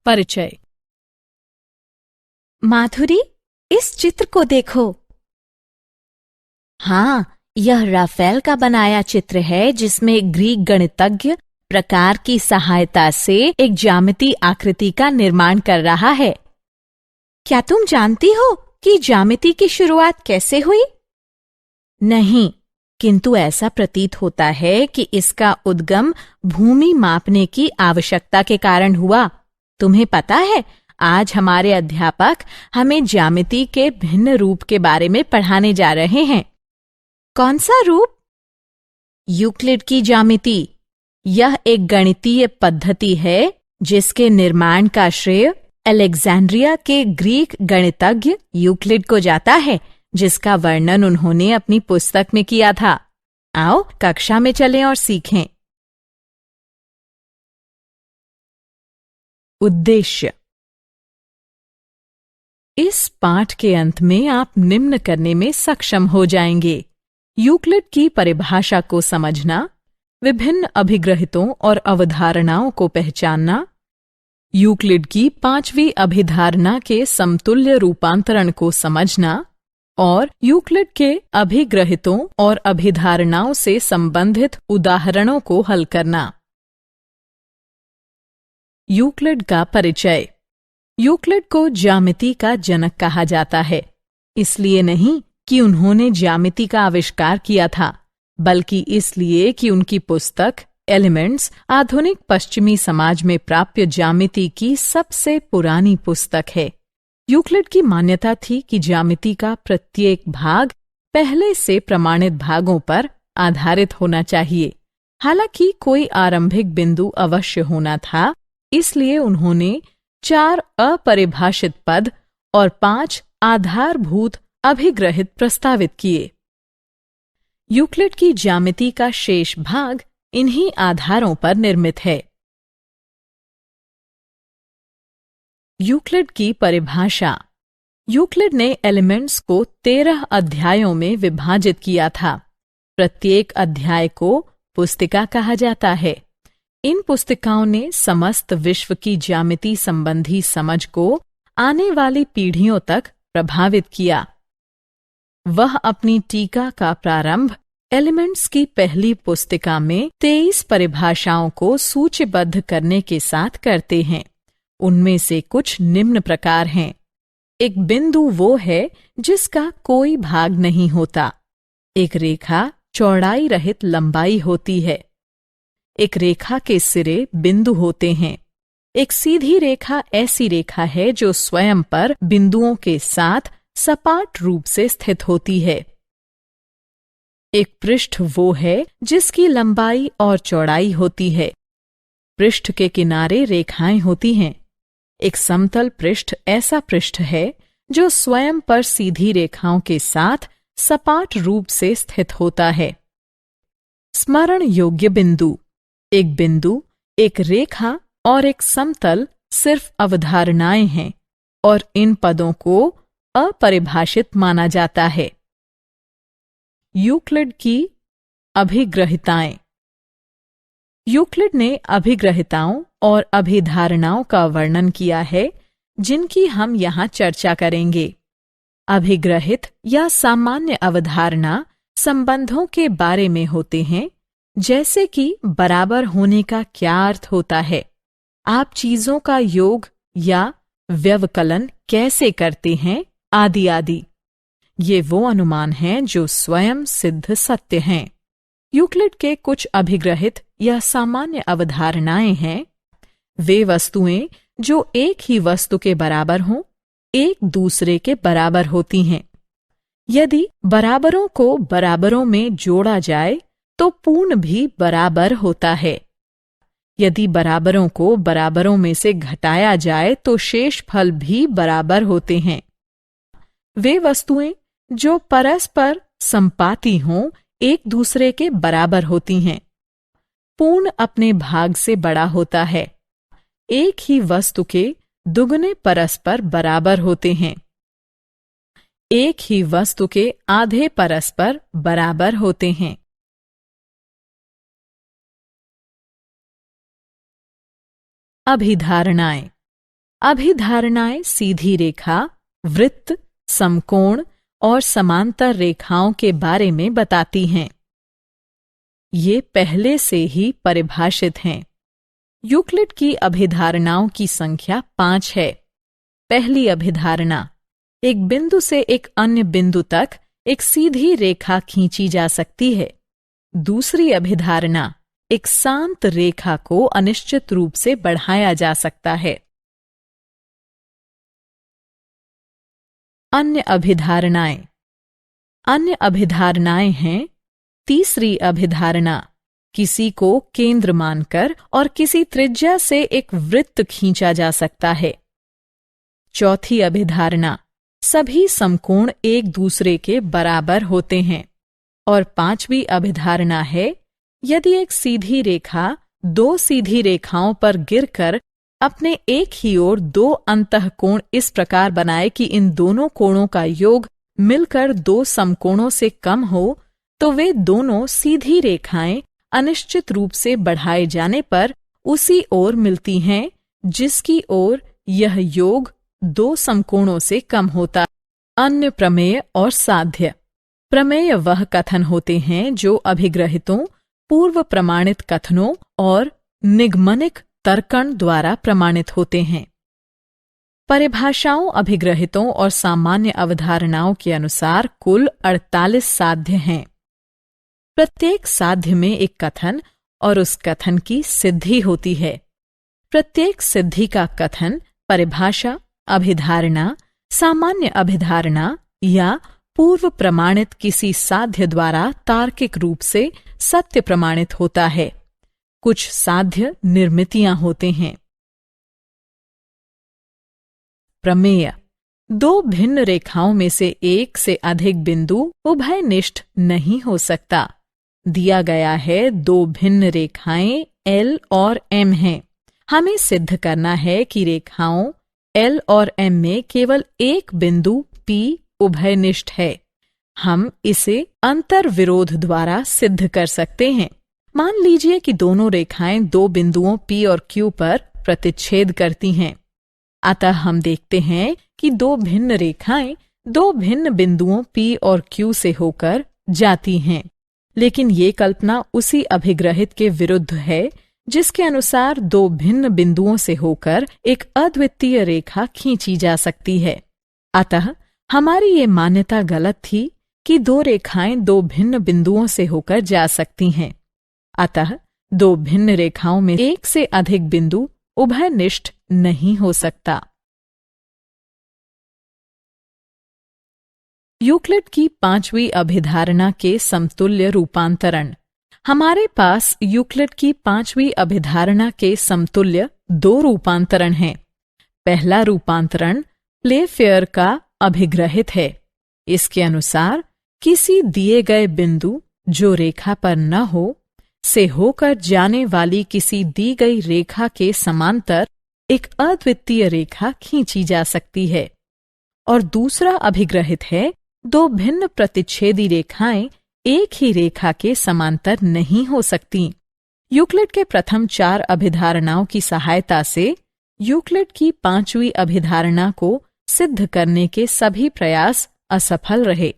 परिचय। माधुरी, इस चित्र को देखो। हाँ, यह राफेल का बनाया चित्र है जिसमें ग्रीक गणितज्ञ प्रकार की सहायता से एक ज्यामिति आकृति का निर्माण कर रहा है। क्या तुम जानती हो कि ज्यामिति की शुरुआत कैसे हुई? नहीं, किंतु ऐसा प्रतीत होता है कि इसका उद्गम भूमि मापने की आवश्यकता के कारण हुआ। तुम्हें पता है, आज हमारे अध्यापक हमें ज्यामिति के भिन्न रूप के बारे में पढ़ाने जा रहे हैं। कौन सा रूप? यूक्लिड की ज्यामिति। यह एक गणितीय पद्धति है जिसके निर्माण का श्रेय अलेक्जेंड्रिया के ग्रीक गणितज्ञ यूक्लिड को जाता है, जिसका वर्णन उन्होंने अपनी पुस्तक में किया था। आओ कक्षा में चलें और सीखें। उद्देश्य। इस पाठ के अंत में आप निम्न करने में सक्षम हो जाएंगे: यूक्लिड की परिभाषा को समझना, विभिन्न अभिग्रहितों और अवधारणाओं को पहचानना, यूक्लिड की 5वीं अभिधारणा के समतुल्य रूपांतरण को समझना और यूक्लिड के अभिग्रहितों और अभिधारणाओं से संबंधित उदाहरणों को हल करना। यूक्लिड का परिचय। यूक्लिड को ज्यामिति का जनक कहा जाता है, इसलिए नहीं कि उन्होंने ज्यामिति का आविष्कार किया था, बल्कि इसलिए कि उनकी पुस्तक एलिमेंट्स आधुनिक पश्चिमी समाज में प्राप्य ज्यामिति की सबसे पुरानी पुस्तक है। यूक्लिड की मान्यता थी कि ज्यामिति का प्रत्येक भाग पहले से प्रमाणित भागों पर आधारित होना चाहिए। हालांकि कोई आरंभिक बिंदु अवश्य होना था, इसलिए उन्होंने 4 अपरिभाषित पद और 5 आधारभूत अभिग्रहित प्रस्तावित किए। यूक्लिड की ज्यामिति का शेष भाग इन्हीं आधारों पर निर्मित है। यूक्लिड की परिभाषा। यूक्लिड ने एलिमेंट्स को 13 अध्यायों में विभाजित किया था। प्रत्येक अध्याय को पुस्तिका कहा जाता है। इन पुस्तिकाओं ने समस्त विश्व की ज्यामिति संबंधी समझ को आने वाली पीढ़ियों तक प्रभावित किया। वह अपनी टीका का प्रारंभ एलिमेंट्स की पहली पुस्तिका में 23 परिभाषाओं को सूचीबद्ध करने के साथ करते हैं। उनमें से कुछ निम्न प्रकार हैं। एक बिंदु वो है जिसका कोई भाग नहीं होता। एक रेखा चौड़ाई रहित लंबाई होती है। एक रेखा के सिरे बिंदु होते हैं। एक सीधी रेखा ऐसी रेखा है जो स्वयं पर बिंदुओं के साथ सपाट रूप से स्थित होती है। एक पृष्ठ वो है जिसकी लंबाई और चौड़ाई होती है। पृष्ठ के किनारे रेखाएं होती हैं। एक समतल पृष्ठ ऐसा पृष्ठ है जो स्वयं पर सीधी रेखाओं के साथ सपाट रूप से स्थित होता है। स्मरण योग्य बिंदु। एक बिंदु, एक रेखा और एक समतल सिर्फ अवधारणाएं हैं और इन पदों को अपरिभाषित माना जाता है। यूक्लिड की अभिग्रहिताएं। यूक्लिड ने अभिग्रहिताओं और अभिधारणाओं का वर्णन किया है जिनकी हम यहाँ चर्चा करेंगे। अभिग्रहित या सामान्य अवधारणा संबंधों के बारे में होते हैं, जैसे कि बराबर होने का क्या अर्थ होता है, आप चीजों का योग या व्यवकलन कैसे करते हैं, आदि आदि। ये वो अनुमान हैं जो स्वयं सिद्ध सत्य हैं। यूक्लिड के कुछ अभिग्रहित या सामान्य अवधारणाएं हैं। वे वस्तुएं जो एक ही वस्तु के बराबर हों, एक दूसरे के बराबर होती हैं। यदि बराबरों को बराबरों में जोड़ा जाए तो पूर्ण भी बराबर होता है। यदि बराबरों को बराबरों में से घटाया जाए तो शेष फल भी बराबर होते हैं। वे वस्तुएं जो परस्पर संपाती हों, एक दूसरे के बराबर होती हैं। पूर्ण अपने भाग से बड़ा होता है। एक ही वस्तु के दुगने परस्पर बराबर होते हैं। एक ही वस्तु के आधे परस्पर बराबर होते हैं। अभिधारणाएं। अभिधारणाएं सीधी रेखा, वृत्त, समकोण और समांतर रेखाओं के बारे में बताती हैं। ये पहले से ही परिभाषित हैं। यूक्लिड की अभिधारणाओं की संख्या 5 है। पहली अभिधारणा, एक बिंदु से एक अन्य बिंदु तक एक सीधी रेखा खींची जा सकती है। दूसरी अभिधारणा, एक शांत रेखा को अनिश्चित रूप से बढ़ाया जा सकता है। अन्य अभिधारणाएं। अन्य अभिधारणाएं हैं: तीसरी अभिधारणा, किसी को केंद्र मानकर और किसी त्रिज्या से एक वृत्त खींचा जा सकता है। चौथी अभिधारणा, सभी समकोण एक दूसरे के बराबर होते हैं। और पांचवी अभिधारणा है, यदि एक सीधी रेखा दो सीधी रेखाओं पर गिरकर अपने एक ही ओर दो अंतःकोण इस प्रकार बनाए कि इन दोनों कोणों का योग मिलकर दो समकोणों से कम हो, तो वे दोनों सीधी रेखाएं अनिश्चित रूप से बढ़ाए जाने पर उसी ओर मिलती हैं जिसकी ओर यह योग दो समकोणों से कम होता। अन्य प्रमेय और साध्य। प्रमेय वह कथन होते हैं जो अभिग्रहितों, पूर्व प्रमाणित कथनों और निगमनिक तर्कण द्वारा प्रमाणित होते हैं। परिभाषाओं, अभिग्रहितों और सामान्य अवधारणाओं के अनुसार कुल 48 साध्य हैं। प्रत्येक साध्य में एक कथन और उस कथन की सिद्धि होती है। प्रत्येक सिद्धि का कथन परिभाषा, अभिधारणा, सामान्य अभिधारणा या पूर्व प्रमाणित किसी साध्य द्वारा तार्किक रूप से सत्य प्रमाणित होता है। कुछ साध्य निर्मितियां होते हैं। प्रमेय, दो भिन्न रेखाओं में से एक से अधिक बिंदु उभयनिष्ठ नहीं हो सकता। दिया गया है दो भिन्न रेखाएं L और M हैं। हमें सिद्ध करना है कि रेखाओं L और M में केवल एक बिंदु P उभयनिष्ठ है। हम इसे अंतर्विरोध द्वारा सिद्ध कर सकते हैं। मान लीजिए कि दोनों रेखाएं दो बिंदुओं P और Q पर प्रतिच्छेद करती हैं। अतः हम देखते हैं कि दो भिन्न रेखाएं दो भिन्न बिंदुओं P और Q से होकर जाती हैं। लेकिन ये कल्पना उसी अभिग्रहित के विरुद्ध है जिसके अनुसार दो भिन्न बिंदुओं से होकर एक अद्वितीय रेखा खींची जा सकती है। अतः हमारी ये मान्यता गलत थी कि दो रेखाएं दो भिन्न बिंदुओं से होकर जा सकती हैं। अतः दो भिन्न रेखाओं में एक से अधिक बिंदु उभयनिष्ठ नहीं हो सकता। यूक्लिड की पांचवी अभिधारणा के समतुल्य रूपांतरण। हमारे पास यूक्लिड की पांचवी अभिधारणा के समतुल्य दो रूपांतरण हैं। पहला रूपांतरण प्लेफेयर का अभिग्रहित है। इसके अनुसार किसी दिए गए बिंदु जो रेखा पर न हो से होकर जाने वाली किसी दी गई रेखा के समांतर एक अद्वितीय रेखा खींची जा सकती है। और दूसरा अभिग्रहित है, दो भिन्न प्रतिच्छेदी रेखाएं एक ही रेखा के समांतर नहीं हो सकती। यूक्लिड के प्रथम 4 अभिधारणाओं की सहायता से यूक्लिड की पांचवी अभिधारणा को सिद्ध करने के सभी प्रयास असफल रहे।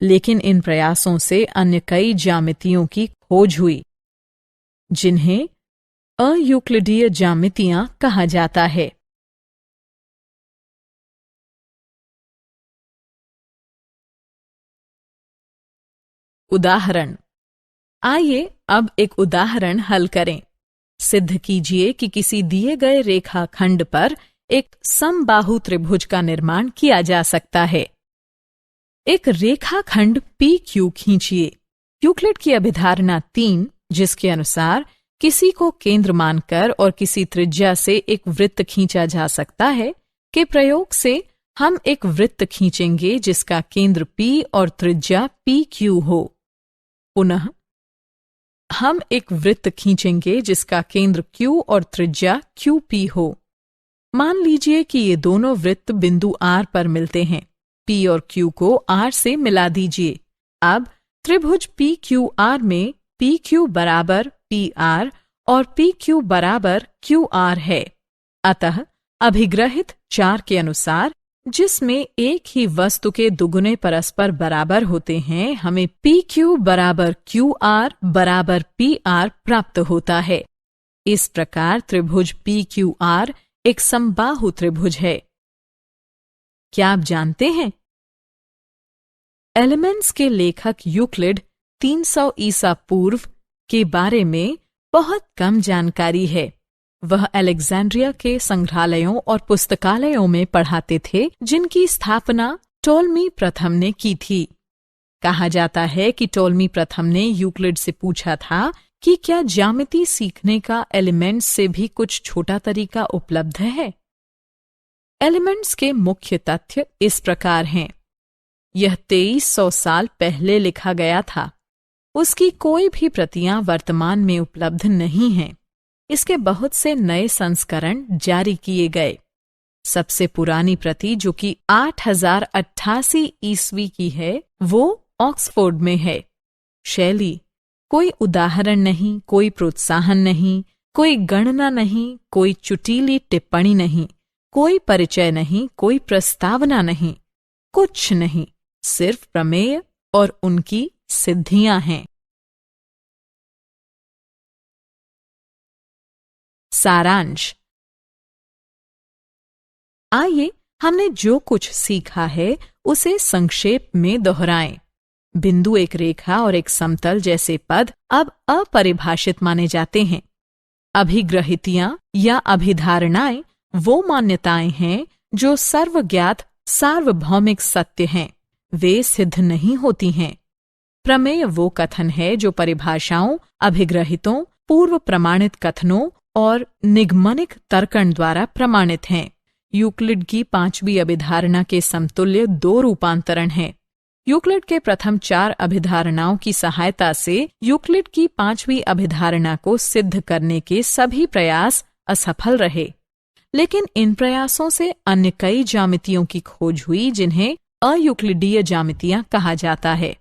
लेकिन इन प्रयासों से अन्य कई ज्यामितियों की खोज हुई जिन्हें अयूक्लिडीय ज्यामितियां कहा जाता है। उदाहरण। आइए अब एक उदाहरण हल करें। सिद्ध कीजिए कि किसी दिए गए रेखाखंड पर एक समबाहु त्रिभुज का निर्माण किया जा सकता है। एक रेखाखंड PQ खींचिए। यूक्लिड की अभिधारणा 3, जिसके अनुसार किसी को केंद्र मानकर और किसी त्रिज्या से एक वृत्त खींचा जा सकता है, के प्रयोग से हम एक वृत्त खींचेंगे जिसका केंद्र P और त्रिज्या PQ हो। पुनः हम एक वृत्त खींचेंगे जिसका केंद्र Q और त्रिज्या QP हो। मान लीजिए कि ये दोनों वृत्त बिंदु R पर मिलते हैं। P और Q को R से मिला दीजिए। अब त्रिभुज PQR में PQ बराबर PR और PQ बराबर QR है। अतः अभिग्रहित 4 के अनुसार जिसमें एक ही वस्तु के दुगुने परस्पर बराबर होते हैं, हमें PQ बराबर QR बराबर PR प्राप्त होता है। इस प्रकार त्रिभुज PQR एक समबाहु त्रिभुज है। क्या आप जानते हैं एलिमेंट्स के लेखक यूक्लिड 300 ईसा पूर्व के बारे में बहुत कम जानकारी है। वह अलेक्जेंड्रिया के संग्रहालयों और पुस्तकालयों में पढ़ाते थे, जिनकी स्थापना टोलमी प्रथम ने की थी। कहा जाता है कि टोलमी प्रथम ने यूक्लिड से पूछा था कि क्या ज्यामिति सीखने का एलिमेंट्स से भी कुछ छोटा तरीका उपलब्ध है। एलिमेंट्स के मुख्य तथ्य इस प्रकार हैं। यह 2300 साल पहले लिखा गया था। उसकी कोई भी प्रतियां वर्तमान में उपलब्ध नहीं हैं। इसके बहुत से नए संस्करण जारी किए गए। सबसे पुरानी प्रति, जो कि 8088 ईस्वी की है, वो ऑक्सफोर्ड में है। शैली: कोई उदाहरण नहीं, कोई प्रोत्साहन नहीं, कोई गणना नहीं, कोई चुटीली टिप्पणी नहीं, कोई परिचय नहीं, कोई प्रस्तावना नहीं, कुछ नहीं, सिर्फ प्रमेय और उनकी सिद्धियां हैं। सारांश: आइए हमने जो कुछ सीखा है उसे संक्षेप में दोहराएं। बिंदु, एक रेखा और एक समतल जैसे पद अब अपरिभाषित माने जाते हैं। अभिग्रहितियां या अभिधारणाएं वो मान्यताएं हैं जो सर्वज्ञात सार्वभौमिक सत्य हैं। वे सिद्ध नहीं होती हैं। प्रमेय वो कथन है जो परिभाषाओं, अभिग्रहितों, पूर्व प्रमाणित कथनों और निगमनिक तर्कण द्वारा प्रमाणित हैं। यूक्लिड की 5वीं अभिधारणा के समतुल्य 2 रूपांतरण हैं। यूक्लिड के प्रथम 4 अभिधारणाओं की सहायता से यूक्लिड की 5वीं अभिधारणा को सिद्ध करने के सभी प्रयास असफल रहे। लेकिन इन प्रयासों से अन्य कई ज्यामितियों की खोज हुई, जिन्हें अयूक्लिडीय ज्यामितियां कहा जाता है।